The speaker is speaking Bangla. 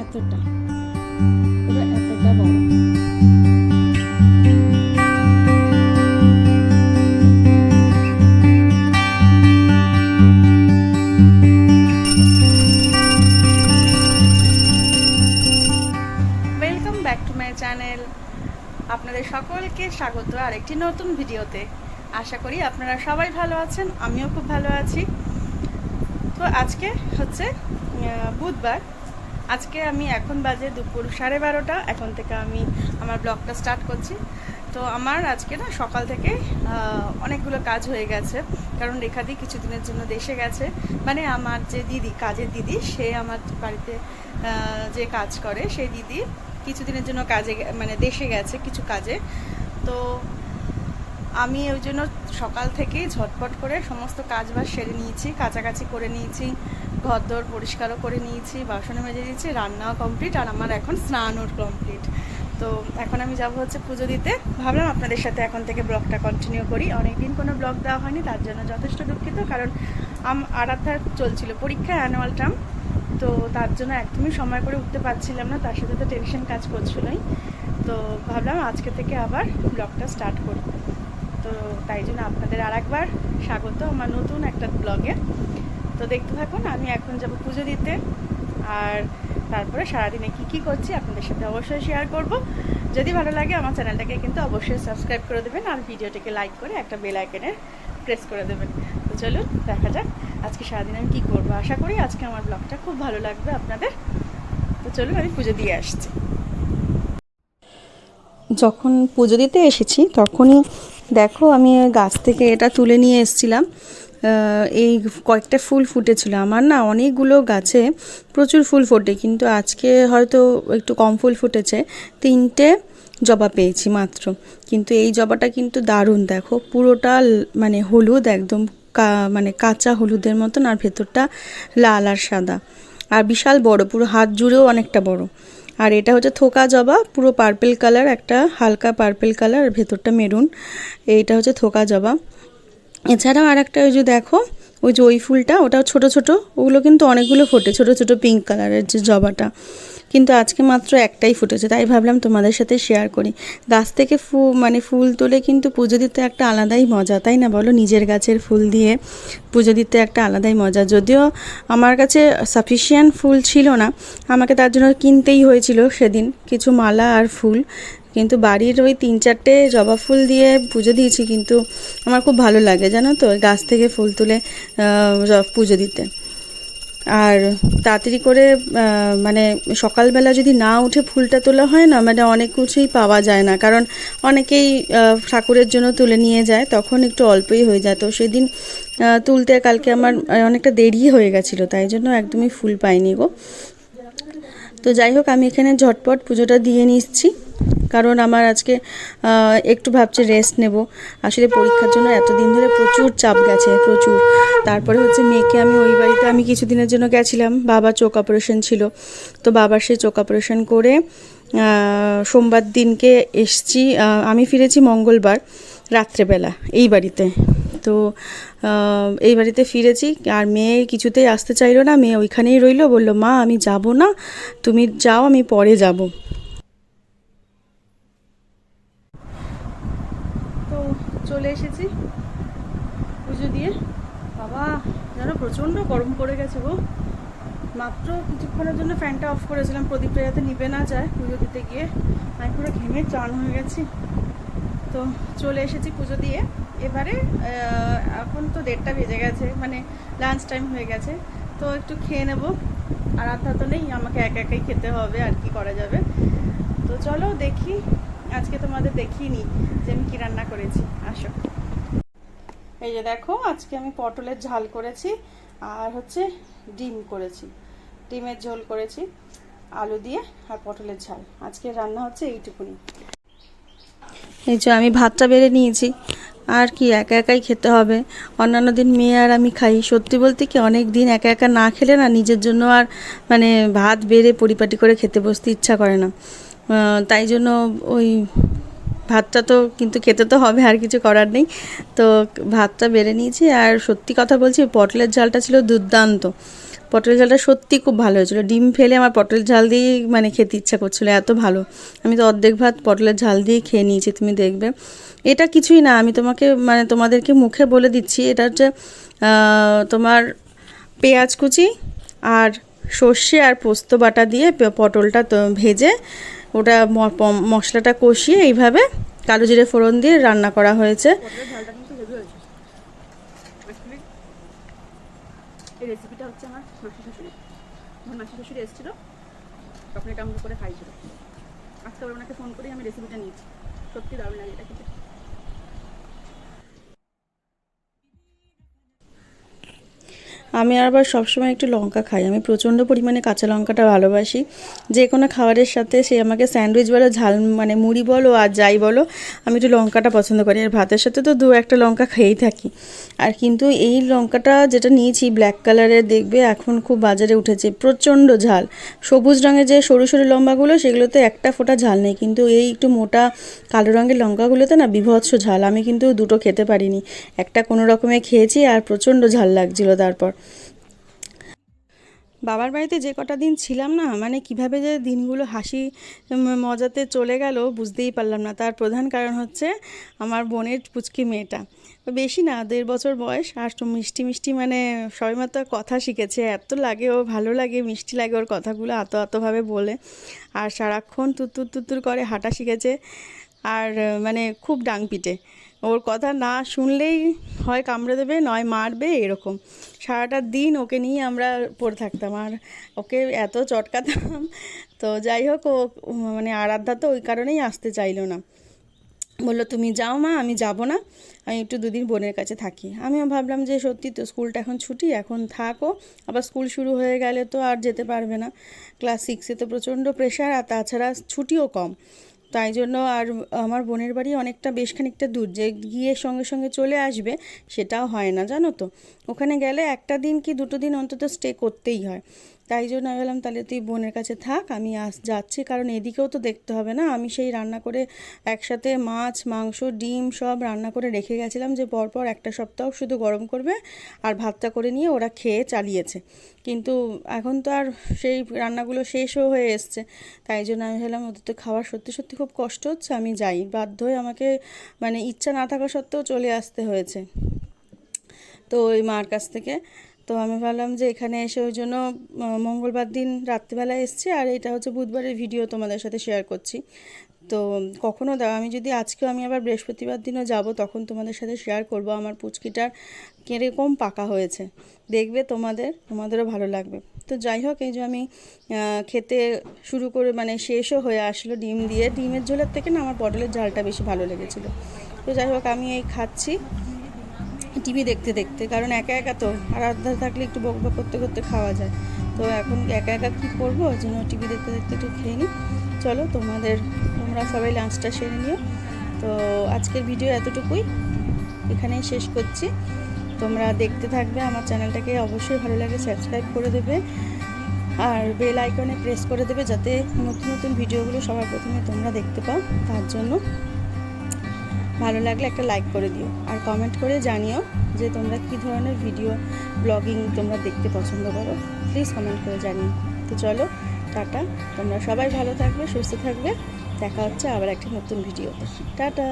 এতটা, পুরো এতটা বড়। Welcome back to my channel. আপনাদের সকলকে স্বাগত আরেকটি নতুন ভিডিওতে। আশা করি আপনারা সবাই ভালো আছেন, আমিও খুব ভালো আছি। তো আজকে হচ্ছে বুধবার। আজকে আমি এখন বাজে দুপুর 12:30। এখন থেকে আমি আমার ব্লগটা স্টার্ট করছি। তো আমার আজকে না সকাল থেকে অনেকগুলো কাজ হয়ে গেছে, কারণ রেখাদি কিছুদিনের জন্য দেশে গেছে। মানে আমার যে দিদি, কাজের দিদি, সে আমার বাড়িতে যে কাজ করে সেই দিদি কিছুদিনের জন্য কাজে মানে দেশে গেছে কিছু কাজে। তো আমি ওই জন্য সকাল থেকেই ঝটপট করে সমস্ত কাজবাজ সেরে নিয়েছি, কাচাকাচি করে নিয়েছি, ঘরদোর পরিষ্কারও করে নিয়েছি, বাসনে মেজে দিয়েছি, রান্নাও কমপ্লিট, আর আমার এখন স্নানও কমপ্লিট। তো এখন আমি যাব হচ্ছে পুজো দিতে। ভাবলাম আপনাদের সাথে এখন থেকে ব্লগটা কন্টিনিউ করি। অনেকদিন কোনো ব্লগ দেওয়া হয়নি, তার জন্য যথেষ্ট দুঃখিত, কারণ আরাধ্যার চলছিল পরীক্ষা, অ্যানুয়াল টার্ম। তো তার জন্য একদমই সময় করে উঠতে পারছিলাম না, তার সাথে তো টেনশন কাজ করছিলই। তো ভাবলাম আজকে থেকে আবার ব্লগটা স্টার্ট করি। তো তাই জন্য আপনাদের আর একবার স্বাগত আমার নতুন একটা ব্লগে। তো দেখতে থাকুন। আমি এখন যাব পুজো দিতে, আর তারপরে সারাদিনে কি করছি আপনাদের সাথে অবশ্যই শেয়ার করব। যদি ভালো লাগে আমার চ্যানেলটাকে কিন্তু অবশ্যই সাবস্ক্রাইব করে দেবেন, আর ভিডিওটিকে লাইক করে একটা বেল আইকনে প্রেস করে দেবেন। তো চলুন দেখা যাক আজকে সারাদিন আমি কী করবো। আশা করি আজকে আমার ব্লগটা খুব ভালো লাগবে আপনাদের। তো চলুন আমি পুজো দিয়ে আসছি। যখন পুজো দিতে এসেছি তখনই দেখো আমি গাছ থেকে এটা তুলে নিয়ে এসেছিলাম। এই কয়েকটা ফুল ফুটেছিল আমার, না অনেকগুলো গাছে প্রচুর ফুল ফোটে, কিন্তু আজকে হয়তো একটু কম ফুল ফুটেছে। 3টে জবা পেয়েছি মাত্র, কিন্তু এই জবাটা কিন্তু দারুণ। দেখো পুরোটা মানে হলুদ, একদম মানে কাঁচা হলুদের মতন, আর ভেতরটা লাল আর সাদা, আর বিশাল বড়, পুরো হাত জুড়েও অনেকটা বড়। আর এটা হচ্ছে থোকা জবা, পুরো পার্পেল কালার, একটা হালকা পার্পেল কালার, আর ভেতরটা মেরুন। এইটা হচ্ছে থোকা জবা। এছাড়াও আর একটা ওই যে দেখো, ওই যে ওই ফুলটা, ওটাও ছোট ছোট, ওগুলো কিন্তু অনেকগুলো ফোটে, ছোট ছোট পিঙ্ক কালারের যে জবাটা, কিন্তু আজকে মাত্র একটাই ফুটেছে। তাই ভাবলাম তোমাদের সাথে শেয়ার করি। গাছ থেকে মানে ফুল তুলে কিন্তু পুজো দিতে একটা আলাদাই মজা, তাই না বলো? নিজের গাছের ফুল দিয়ে পুজো দিতে একটা আলাদাই মজা। যদিও আমার কাছে সাফিসিয়েন্ট ফুল ছিল না, আমাকে তার জন্য কিনতেই হয়েছিল সেদিন কিছু মালা আর ফুল, কিন্তু বাড়ির ওই 3-4টে জবা ফুল দিয়ে পুজো দিয়েছি। কিন্তু আমার খুব ভালো লাগে জানো তো, গাছ থেকে ফুল তুলে পুজো দিতে। আর তাড়াতাড়ি করে মানে সকালবেলা যদি না উঠে ফুলটা তোলা হয় না, মানে অনেক কিছুই পাওয়া যায় না, কারণ অনেকেই ঠাকুরের জন্য তুলে নিয়ে যায়, তখন একটু অল্পই হয়ে যায়। তো সেদিন তুলতে কালকে আমার অনেকটা দেরি হয়ে গেছিলো, তাই জন্য একদমই ফুল পাইনি গো। তো যাই হোক, আমি এখানে ঝটপট পুজোটা দিয়ে নিচ্ছি, কারণ আমার আজকে একটু ভাবছি রেস্ট নেব। আসলে পরীক্ষার জন্য এতদিন ধরে প্রচুর চাপ গেছে, প্রচুর। তারপরে হচ্ছে মেয়েকে আমি ওই বাড়িতে আমি কিছুদিনের জন্য গেছিলাম, বাবার চোখ অপারেশন ছিল। তো বাবার সেই চোখ অপারেশন করে সোমবার দিনকে এসছি, আমি ফিরেছি মঙ্গলবার রাত্রেবেলা এই বাড়িতে। তো এই বাড়িতে ফিরেছি, আর মেয়ে কিছুতেই আসতে চাইলো না, মেয়ে ওইখানেই রইলো, বললো মা আমি যাব না, তুমি যাও, আমি পরে যাব। তো চলে এসেছি পুজো দিয়ে। বাবা যেন প্রচণ্ড গরম পড়ে গেছে গো। মাত্র কিছুক্ষণের জন্য ফ্যানটা অফ করেছিলাম, প্রদীপটা যাতে নিভে না যায় পুজো দিতে গিয়ে। আমি পুরো ঘেমে চান হয়ে গেছি। তো চলে এসেছি পুজো দিয়ে। এবারে এখন তো 1:30 বেজে গেছে, মানে লাঞ্চ টাইম হয়ে গেছে। তো একটু খেয়ে নেব, আর আধা তো নেই, আমাকে একা একাই খেতে হবে, আর কি করা যাবে। তো চলো দেখি, আজকে তোমাদের দেখিয়ে নিই যে আমি কী রান্না করেছি। আসো, এই যে দেখো, আজকে আমি পটলের ঝাল করেছি, আর হচ্ছে ডিম করেছি, ডিমের ঝোল করেছি আলু দিয়ে, আর পটলের ঝাল। আজকে রান্না হচ্ছে এইটুকুনি। এই যে আমি ভাতটা বেড়ে নিয়েছি, আর কি একা একাই খেতে হবে। অন্যান্য দিন মেয়ে আর আমি খাই। সত্যি বলতে কি, অনেক দিন একা একা না খেলে না নিজের জন্য আর মানে ভাত বেড়ে পরিপাটি করে খেতে বসতে ইচ্ছা করে না। তাই জন্য ওই ভাতটা তো কিন্তু খেতে তো হবে, আর কিছু করার নেই। তো ভাতটা বেড়ে নিয়েছি, আর সত্যি কথা বলছি পটলের ঝালটা ছিল দুর্দান্ত। পটলের ঝালটা সত্যি খুব ভালো হয়েছিল। ডিম ফেলে আমার পটলের ঝাল দিয়েই মানে খেতে ইচ্ছা করছিলো, এত ভালো। আমি তো অর্ধেক ভাত পটলের ঝাল দিয়ে খেয়ে নিয়েছি, তুমি দেখবে। এটা কিছুই না, আমি তোমাকে মানে তোমাদেরকে মুখে বলে দিচ্ছি, এটা হচ্ছে তোমার পেঁয়াজ কুচি আর সর্ষে আর পোস্ত বাটা দিয়ে পটলটা ভেজে ওটা মশলাটা কষিয়ে এইভাবে কালো জিরে ফোড়ন দিয়ে রান্না করা হয়েছে। এই রেসিপিটা হচ্ছে আমার মাসি শাশুড়ি, আমার মাসি শাশুড়ি এসেছিলো তখন এটা আমাকে করে খাইছিল। আজকে আবার ওনাকে ফোন করেই আমি রেসিপিটা নিয়েছি, সত্যি দারুণ লাগে এটা খেতে। আমি আবার সবসময় একটু লঙ্কা খাই, আমি প্রচণ্ড পরিমাণে কাঁচা লঙ্কাটা ভালোবাসি। যে কোনো খাবারের সাথে সে আমাকে স্যান্ডউইচ বলো, ঝাল মানে মুড়ি বলো আর যাই বলো, আমি একটু লঙ্কাটা পছন্দ করি। আর ভাতের সাথে তো 2-1টা লঙ্কা খেয়েই থাকি। আর কিন্তু এই লঙ্কাটা যেটা নিয়েছি ব্ল্যাক কালারের, দেখবে এখন খুব বাজারে উঠেছে, প্রচণ্ড ঝাল। সবুজ রঙের যে সরু সরু লম্বাগুলো সেগুলোতে একটা ফোঁটা ঝাল নেই, কিন্তু এই একটু মোটা কালো রঙের লঙ্কাগুলোতে না বিভৎস ঝাল। আমি কিন্তু দুটো খেতে পারিনি, একটা কোনো রকমে খেয়েছি আর প্রচণ্ড ঝাল লাগছিল। তারপর বাবার বাড়িতে যে কটা দিন ছিলাম না, মানে কিভাবে যে দিনগুলো হাসি মজাতে চলে গেল বুঝতেই পারলাম না। তার প্রধান কারণ হচ্ছে আমার বোনের পুচকি মেয়েটা, বেশি না 1.5 বছর বয়স, আর মিষ্টি মিষ্টি মানে সবেমাত্র কথা শিখেছে। এত লাগে, ও ভালো লাগে, মিষ্টি লাগে ওর কথাগুলো আতো আতোভাবে বলে। আর সারাক্ষণ তুত্তুর তুত্তুর করে হাঁটা শিখেছে। আর মানে খুব ডাং পিটে, ওর কথা না শুনলেই হয় কামড়ে দেবে নয় মারবে, এরকম সারাটা দিন ওকে নিয়ে আমরা পড়ে থাকতাম আর ওকে এত চটকাতাম। তো যাই হোক, ও মানে আরাধ্যা তো ওই কারণেই আসতে চাইলো না, বললো তুমি যাও মা, আমি যাব না, আমি একটু 2 দিন বোনের কাছে থাকি। আমিও ভাবলাম যে সত্যি তো, স্কুলটা এখন ছুটি, এখন থাকো, আবার স্কুল শুরু হয়ে গেলে তো আর যেতে পারবে না। ক্লাস 6-এ তো প্রচণ্ড প্রেশার, আর তাছাড়া ছুটিও কম। তাই জন্য আর আমার বোনের বাড়ি অনেকটা বেশ খানিকটা দূর, যে গিয়ে সঙ্গে সঙ্গে চলে আসবে সেটাও হয় না, জানো তো। ওখানে গেলে একটা দিন কি 2টো দিন অন্তত স্টে করতেই হয়। তাই জন্য আমি বললাম তাহলে তুই বোনের কাছে থাক, আমি যাচ্ছি, কারণ এদিকেও তো দেখতে হবে না। আমি সেই রান্না করে একসাথে মাছ মাংস ডিম সব রান্না করে রেখে গেছিলাম, যে পরপর একটা সপ্তাহ শুধু গরম করবে আর ভাতটা করে নিয়ে ওরা খেয়ে চালিয়েছে। কিন্তু এখন তো আর সেই রান্নাগুলো শেষও হয়ে এসছে। তাই জন্য আমি ভাবলাম ওদের তো খাওয়ার সত্যি সত্যি খুব কষ্ট হচ্ছে, আমি যাই, বাধ্য হয়ে আমাকে মানে ইচ্ছা না থাকা সত্ত্বেও চলে আসতে হয়েছে তো ওই মার কাছ থেকে। তো আমি ভাবলাম যে এখানে এসে ওই জন্য মঙ্গলবার দিন রাত্রিবেলায় এসছি, আর এটা হচ্ছে বুধবারের ভিডিও তোমাদের সাথে শেয়ার করছি। তো কখনও দাও, আমি যদি আজকেও আমি আবার বৃহস্পতিবার দিনও যাব, তখন তোমাদের সাথে শেয়ার করব আমার পুচকিটার কীরকম পাকা হয়েছে, দেখবে তোমাদেরও ভালো লাগবে। তো যাই হোক, এই যে আমি খেতে শুরু করে মানে শেষও হয়ে আসলো ডিম দিয়ে, ডিমের ঝোলের থেকে না আমার পটলের ঝালটা বেশি ভালো লেগেছিলো। তো যাই হোক, আমি এই খাচ্ছি টিভি দেখতে দেখতে, কারণ একা একা তো, আর আড্ডা থাকলে একটু বক বক করতে করতে খাওয়া যায়। তো এখন একা একা কী করবো, ওই জন্য টিভি দেখতে দেখতে একটু খেয়ে নিই। চলো তোমরা সবাই লাঞ্চটা সেরে নিও। তো আজকের ভিডিও এতটুকুই, এখানেই শেষ করছি। তোমরা দেখতে থাকবে, আমার চ্যানেলটাকে অবশ্যই ভালো লাগে সাবস্ক্রাইব করে দেবে, আর বেল আইকনে প্রেস করে দেবে, যাতে নতুন নতুন ভিডিওগুলো সবার প্রথমে তোমরা দেখতে পাও। তার জন্য ভালো লাগলে একটা লাইক করে দিও, আর কমেন্ট করে জানিও যে তোমরা কী ধরনের ভিডিও ব্লগিং তোমরা দেখতে পছন্দ করো, প্লিজ কমেন্ট করে জানিও। তো চলো টাটা, তোমরা সবাই ভালো থাকবে, সুস্থ থাকবে, দেখা হচ্ছে আবার একটা নতুন ভিডিওতে। টাটা।